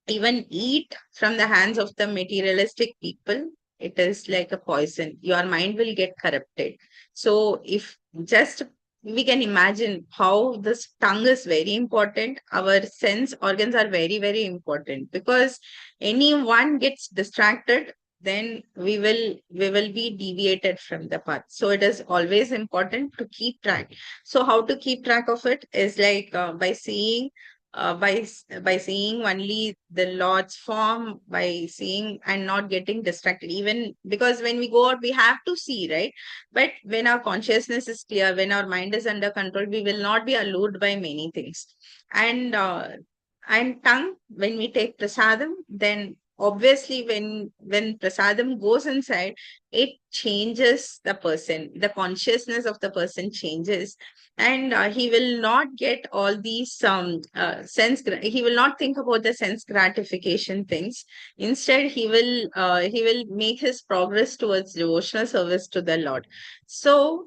even eat from the hands of the materialistic people, it is like a poison. Your mind will get corrupted. So, if just we can imagine how this tongue is very important, our sense organs are very, very important, because anyone gets distracted, then we will be deviated from the path. So it is always important to keep track. So how to keep track of it is like by seeing by seeing only the Lord's form, by seeing and not getting distracted. Even because when we go out, we have to see, right? But when our consciousness is clear, when our mind is under control, we will not be allured by many things. And tongue, when we take prasadam, then obviously when prasadam goes inside, it changes the person. The consciousness of the person changes, and he will not get all these he will not think about the sense gratification things. Instead, he will make his progress towards devotional service to the Lord. So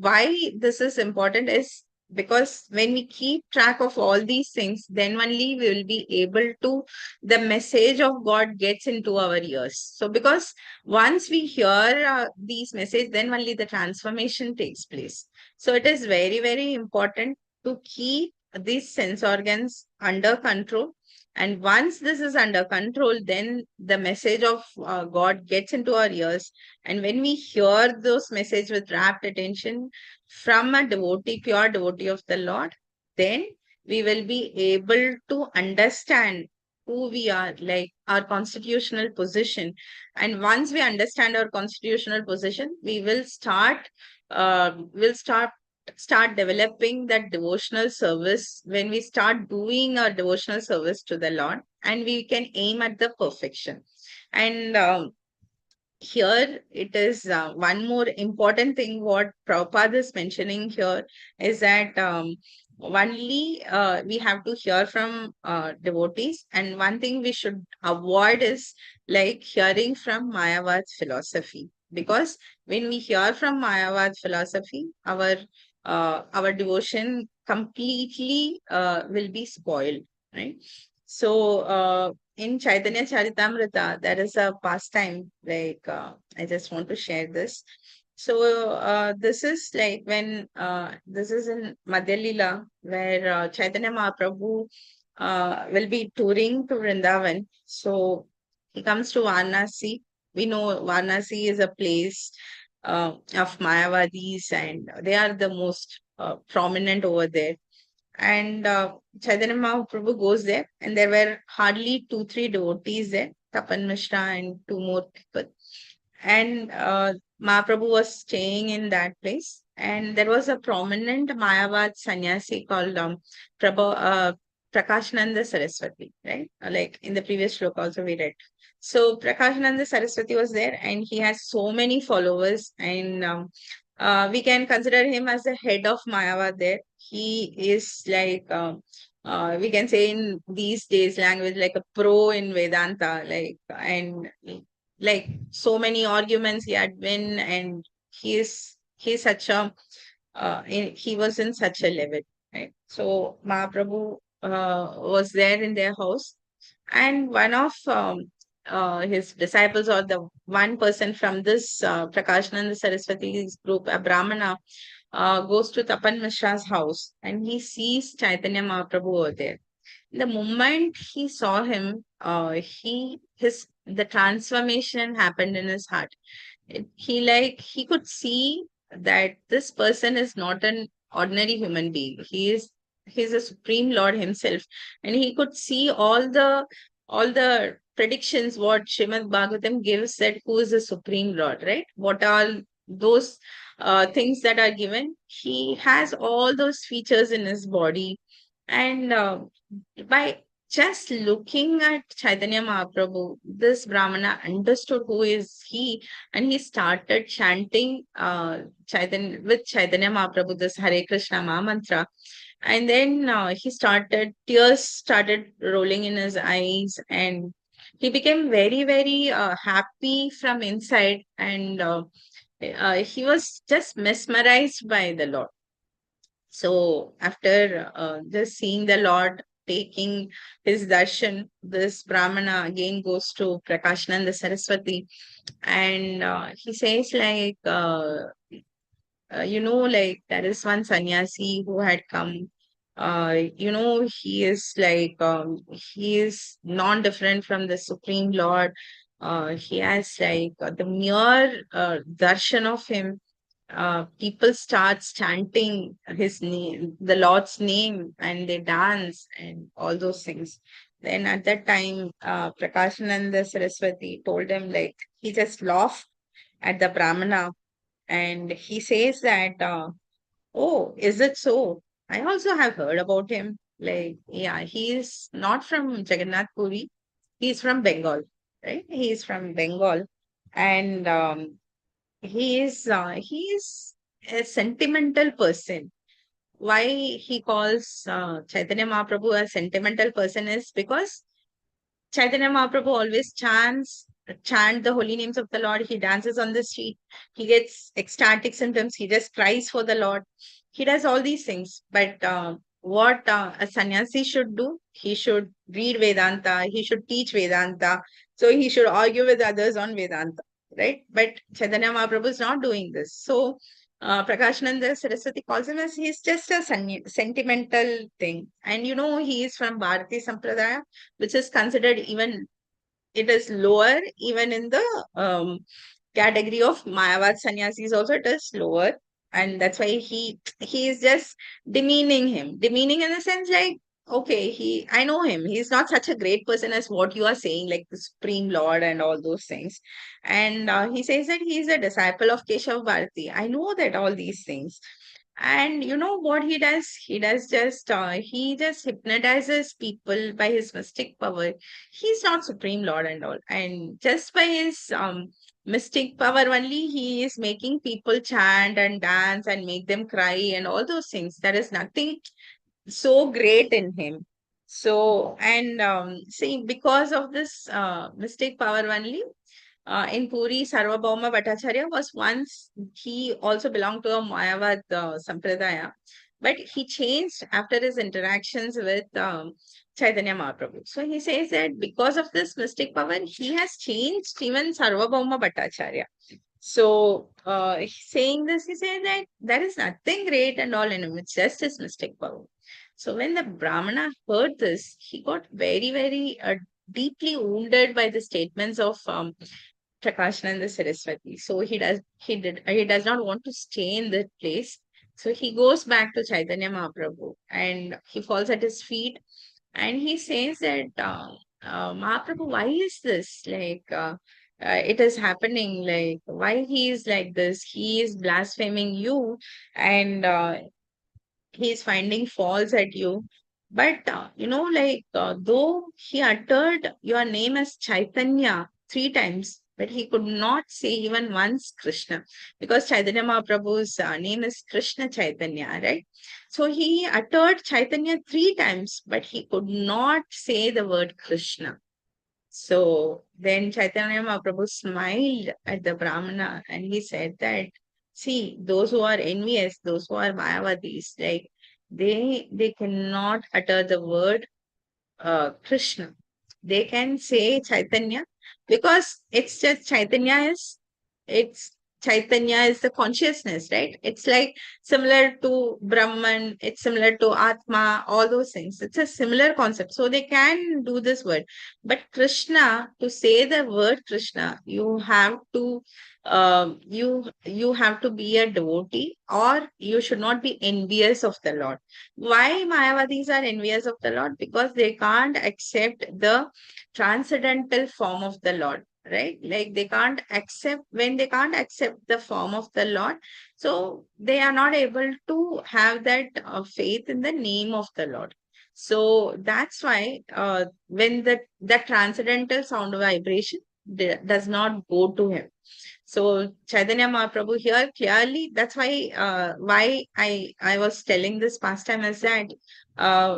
why this is important is because when we keep track of all these things, then only we will be able to, the message of God gets into our ears. So because once we hear these messages, then only the transformation takes place. So it is very, very important to keep these sense organs under control. And once this is under control, then the message of God gets into our ears. And when we hear those messages with rapt attention from a devotee, pure devotee of the Lord, then we will be able to understand who we are, like our constitutional position. And once we understand our constitutional position, we will start developing that devotional service. When we start doing our devotional service to the Lord, and we can aim at the perfection. And here it is one more important thing what Prabhupada is mentioning here is that only we have to hear from devotees, and one thing we should avoid is like hearing from Mayavad's philosophy, because when we hear from Mayavad philosophy, our devotion completely will be spoiled, right? So in Chaitanya Charitamrita, there is a pastime, like I just want to share this. So this is like when this is in Madhya Lila, where Chaitanya Mahaprabhu will be touring to Vrindavan. So he comes to Varanasi. We know Varanasi is a place of Mayavadis, and they are the most prominent over there. And Chaitanya Mahaprabhu goes there, and there were hardly 2-3 devotees there, Tapan Mishra and 2 more people. And Mahaprabhu was staying in that place, and there was a prominent Mayavad sannyasi called Prakashananda Saraswati, right? Like in the previous shloka also we read. So Prakashananda Saraswati was there, and he has so many followers, and we can consider him as the head of Mayavad there. He is like, we can say in these days language, like a pro in Vedanta, like, and like so many arguments he had win, and he's such a, he was in such a level, right? So Mahaprabhu was there in their house, and one of his disciples, or the one person from this Prakashananda Saraswati's group, a Brahmana, goes to Tapan Mishra's house, and he sees Chaitanya Mahaprabhu over there. The moment he saw him, the transformation happened in his heart. He could see that this person is not an ordinary human being. He's a supreme Lord himself, and he could see all the predictions what Srimad Bhagavatam gives, that who is the Supreme Lord, right? What are those things that are given? He has all those features in his body. And by just looking at Chaitanya Mahaprabhu, this Brahmana understood who is he, and he started chanting Chaitanya with Chaitanya Mahaprabhu, this Hare Krishna Maha Mantra. And then tears started rolling in his eyes, and he became very, very happy from inside. And he was just mesmerized by the Lord. So after just seeing the Lord taking his darshan, this Brahmana again goes to Prakashananda Saraswati, and he says like, like there is one sannyasi who had come. He is like, he is non-different from the Supreme Lord. He has like the mere darshan of him. People start chanting his name, the Lord's name, and they dance and all those things. Then at that time, Prakashananda Saraswati told him, like, he just laughed at the Brahmana, and he says that, oh, is it so? I also have heard about him. Like, yeah, he is not from Jagannath Puri. He's from Bengal, right? He is from Bengal. And he is a sentimental person. Why he calls Chaitanya Mahaprabhu a sentimental person is because Chaitanya Mahaprabhu always chant the holy names of the Lord. He dances on the street. He gets ecstatic symptoms. He just cries for the Lord. He does all these things. But what a sannyasi should do, he should read Vedanta. He should teach Vedanta. So he should argue with others on Vedanta, right? But Chaitanya Mahaprabhu is not doing this. So Prakashananda Saraswati calls him as he's just a sentimental thing. And he is from Bharati Sampradaya, which is considered even, it is lower even in the category of Mayavad sannyasis also, it is lower. And that's why he is just demeaning in the sense like, okay, I know him, he's not such a great person as what you are saying, like the Supreme Lord and all those things. And he says that he is a disciple of Keshav Bharati. I know that all these things. And you know what he does? He just hypnotizes people by his mystic power. He's not Supreme Lord and all. And just by his mystic power only, he is making people chant and dance and make them cry and all those things. There is nothing so great in him. So, and see, because of this mystic power only, in Puri, Sarvabhauma Bhattacharya was once, he also belonged to a Mayavad Sampradaya, but he changed after his interactions with Chaitanya Mahaprabhu. So he says that because of this mystic power, he has changed even Sarvabhauma Bhattacharya. So, saying this, he said that there is nothing great and all in him, it's just his mystic power. So, when the Brahmana heard this, he got very, very deeply wounded by the statements of Prakashananda Saraswati. So he does not want to stay in that place. So he goes back to Chaitanya Mahaprabhu and he falls at his feet and he says that, Mahaprabhu, why is this? Like, it is happening. Like, why he is like this? He is blaspheming you, and he is finding faults at you. But, though he uttered your name as Chaitanya 3 times, but he could not say even once Krishna, because Chaitanya Mahaprabhu's name is Krishna Chaitanya, right? So he uttered Chaitanya 3 times, but he could not say the word Krishna. So then Chaitanya Mahaprabhu smiled at the Brahmana and he said that, see, those who are envious, those who are Mayavadis, like they cannot utter the word Krishna. They can say Chaitanya because it's just Chaitanya is, it's Chaitanya is the consciousness, right? It's like similar to Brahman, it's similar to Atma, all those things. It's a similar concept. So they can do this word. But Krishna, to say the word Krishna, you have to you have to be a devotee, or you should not be envious of the Lord. Why Mayavadis are envious of the Lord? Because they can't accept the transcendental form of the Lord, right? Like they can't accept, when they can't accept the form of the Lord, so they are not able to have that faith in the name of the Lord. So that's why when the transcendental sound vibration does not go to him. So Chaitanya Mahaprabhu here clearly, that's why I was telling this pastime is that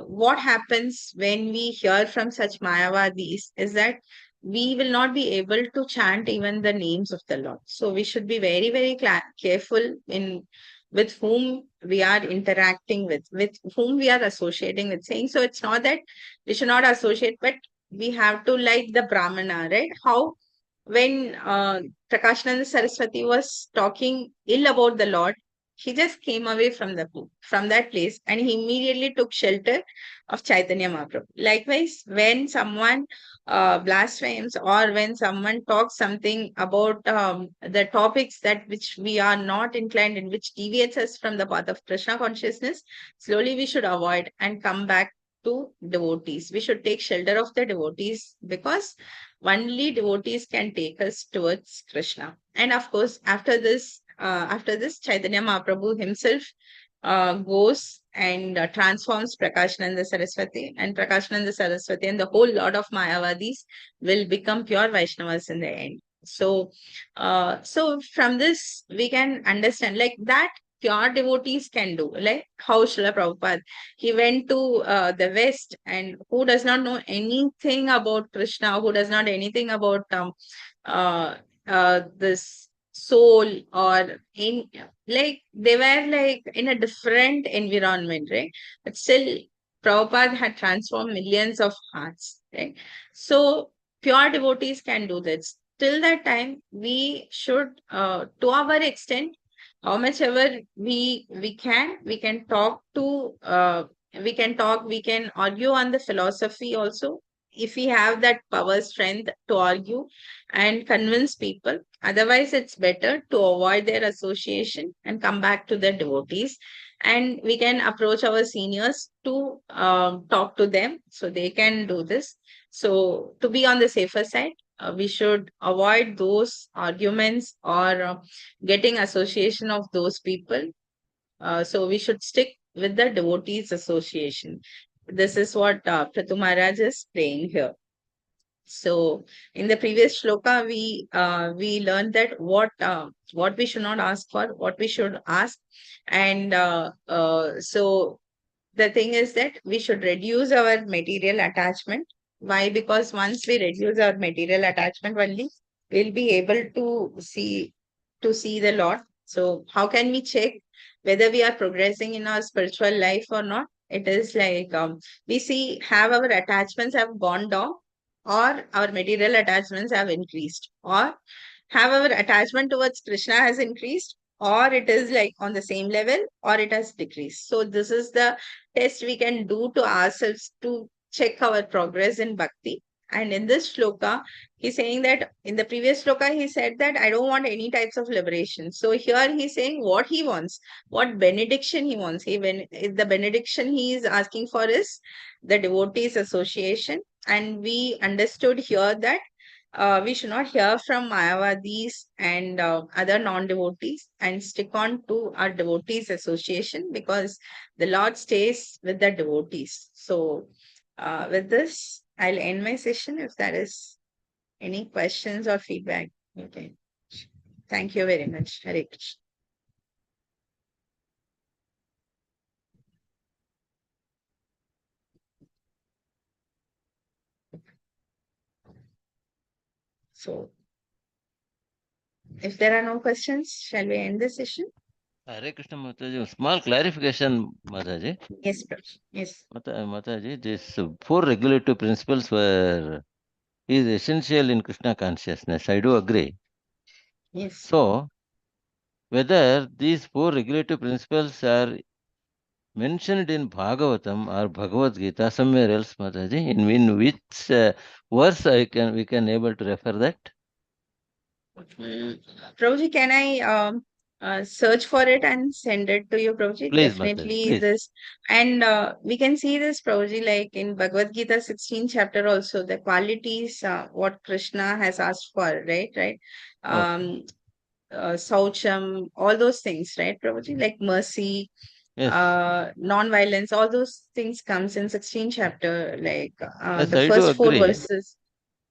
what happens when we hear from such Mayavadis is that we will not be able to chant even the names of the Lord. So we should be very, very careful in with whom we are interacting with whom we are associating with. Saying so, it's not that we should not associate, but we have to like the Brahmana, right? How when Prakashananda Saraswati was talking ill about the Lord, he just came away from that place and he immediately took shelter of Chaitanya Mahaprabhu. Likewise, when someone blasphemes or when someone talks something about the topics that which we are not inclined in, which deviates us from the path of Krishna consciousness, slowly we should avoid and come back to devotees. We should take shelter of the devotees because only devotees can take us towards Krishna. And of course, after this, Chaitanya Mahaprabhu himself goes and transforms Prakashananda Saraswati, and Prakashananda Saraswati and the whole lot of Mayavadis will become pure Vaishnavas in the end. So, so from this we can understand like that pure devotees can do, like how Srila Prabhupada, he went to the West, and who does not know anything about Krishna, who does not anything about uh, this soul, or in like they were like in a different environment, right? But still, Prabhupada had transformed millions of hearts, right? So pure devotees can do this. Till that time, we should, to our extent, how much ever we can talk to we can argue on the philosophy also, if we have that power strength to argue and convince people. Otherwise, it's better to avoid their association and come back to the devotees. And we can approach our seniors to talk to them so they can do this. So, to be on the safer side, we should avoid those arguments or getting association of those people. So, we should stick with the devotees association. This is what Pratu Maharaj is praying here. So in the previous shloka, we learned that what we should not ask for, what we should ask, and so the thing is that we should reduce our material attachment. Why? Because once we reduce our material attachment, only we'll be able to see the Lord. So how can we check whether we are progressing in our spiritual life or not? It is like we see have our attachments have gone down, or our material attachments have increased, or have our attachment towards Krishna has increased, or it is like on the same level, or it has decreased. So this is the test we can do to ourselves to check our progress in bhakti. And in this shloka, he's saying that in the previous shloka, he said that I don't want any types of liberation. So here he's saying what he wants, what benediction he wants. The benediction he is asking for is the devotees association. And we understood here that we should not hear from Mayavadis and other non-devotees and stick on to our devotees association, because the Lord stays with the devotees. So with this, I'll end my session. If there is any questions or feedback, okay. Thank you very much. Hare Krishna. So if there are no questions, shall we end the session? Hare Krishna Mataji, small clarification, Mataji. Yes, Prabhu. Yes. Mataji, these four regulative principles is essential in Krishna consciousness. I do agree. Yes. So, whether these 4 regulative principles are mentioned in Bhagavatam or Bhagavad Gita somewhere else, Mataji. In which verse we can able to refer that? Prabhuji, can I search for it and send it to you, Prabhuji? Please, Mataji, Definitely please. this. And we can see this, Prabhuji, like in Bhagavad Gita 16th chapter also, the qualities what Krishna has asked for, right? Okay. Saucham, all those things, right, Prabhuji? Like mercy, Yes. non-violence, all those things comes in 16th chapter, like Yes, the I do first 4 agree. verses.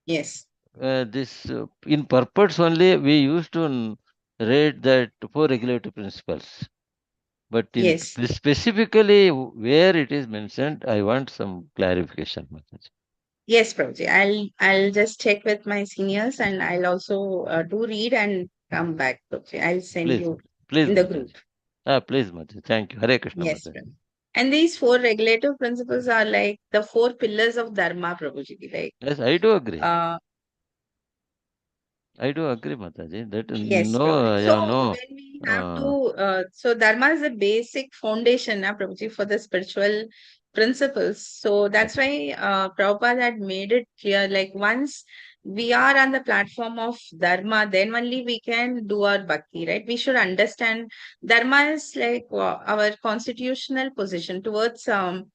Yes. This in purports only we used to read that 4 regulative principles. But in Yes. specifically where it is mentioned, I want some clarification, Mataji. Yes, Prabhuji. I'll just check with my seniors and I'll also do read and come back, Prabhuji. I'll send Please, you please, in the Mataji. group. Please, Mataji. Thank you. Hare Krishna, Yes, Mataji. Prabhuji. And these 4 regulative principles are like the 4 pillars of Dharma, Prabhuji. Like, Yes, I do agree. uh, I do agree, Mataji. That yes, no, Prabhuji. So no. when we have to, so Dharma is the basic foundation, Prabhuji, for the spiritual principles. So that's why Prabhupada had made it clear, like once we are on the platform of Dharma, then only we can do our bhakti, right? We should understand Dharma is like our constitutional position towards so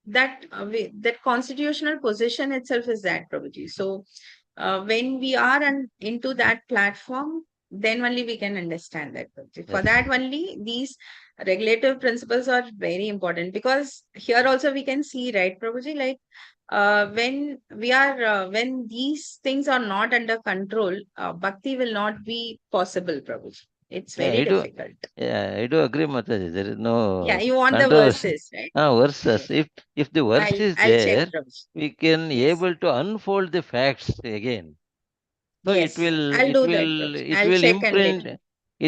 that that constitutional position itself is that, Prabhuji. So when we are into that platform, then only we can understand that, Prabhuji. For Yes. that only these regulative principles are very important, because here also we can see, right, Prabhuji, like when we are when these things are not under control, bhakti will not be possible, Prabhuji. It's Yeah, very I do. difficult. Yeah, I do agree, Mataji. There is Yeah, no you want the controversy. verses, right? Verses. Yes. If the verse is I'll check, there, Prabhuji. we can Yes. able to unfold the facts again. So Yes, I'll do that, Prabhuji. I'll check and let you.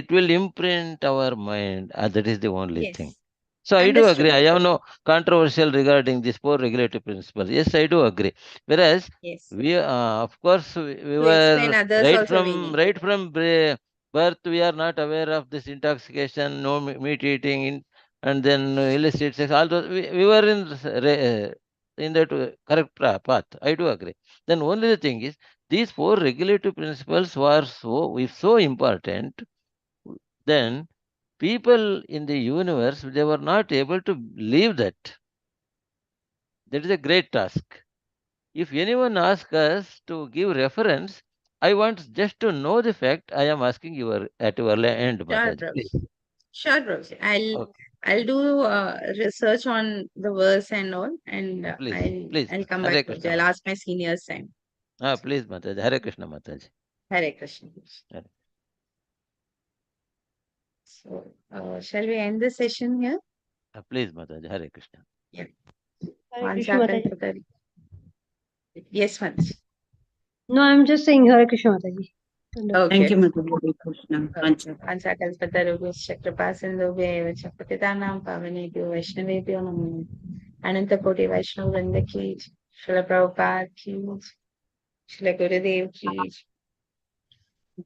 it will imprint our mind. That is the only thing. Yes. So I do agree. Understood. I have no controversial regarding this 4 regulative principles. Yes, I do agree. Whereas Yes. we, of course, we To explain were others also we need. right from birth, we are not aware of this intoxication, no meat eating, and then illicit sex. All those we were in that correct path. I do agree. Then only the thing is, these 4 regulative principles were so important. Then people in the universe, they were not able to leave that. That is a great task. If anyone asks us to give reference, I want just to know the fact. I am asking at your end, Sure, Mataji. Prabhuji. Please. Sure, Prabhuji. Okay. I'll do research on the verse and all, and Please. I'll come Hare back, Prabhuji. Krishna, I'll Mataji. ask my seniors and Please, Mataji. Hare Krishna, Mataji. Hare Krishna. Hare. So shall we end the session here? Please, Mataji. Hare Krishna. Yeah. Hare Krishna Mataji. Answer. Yes, Mataji. No, I'm just saying Hare Krishna Mataji. Okay. Thank you, Mataji. Hare Krishna. Pancha. Panchakल्पतरुभ्यश्च कृपासिन्धुभ्यैव च पतितानां पावनेभ्यो वैष्णवेभ्यो नमो नमः। अनंतकोटि वैष्णव वृंद की, श्रील प्रभुपाद की, श्रील गुरुदेव की।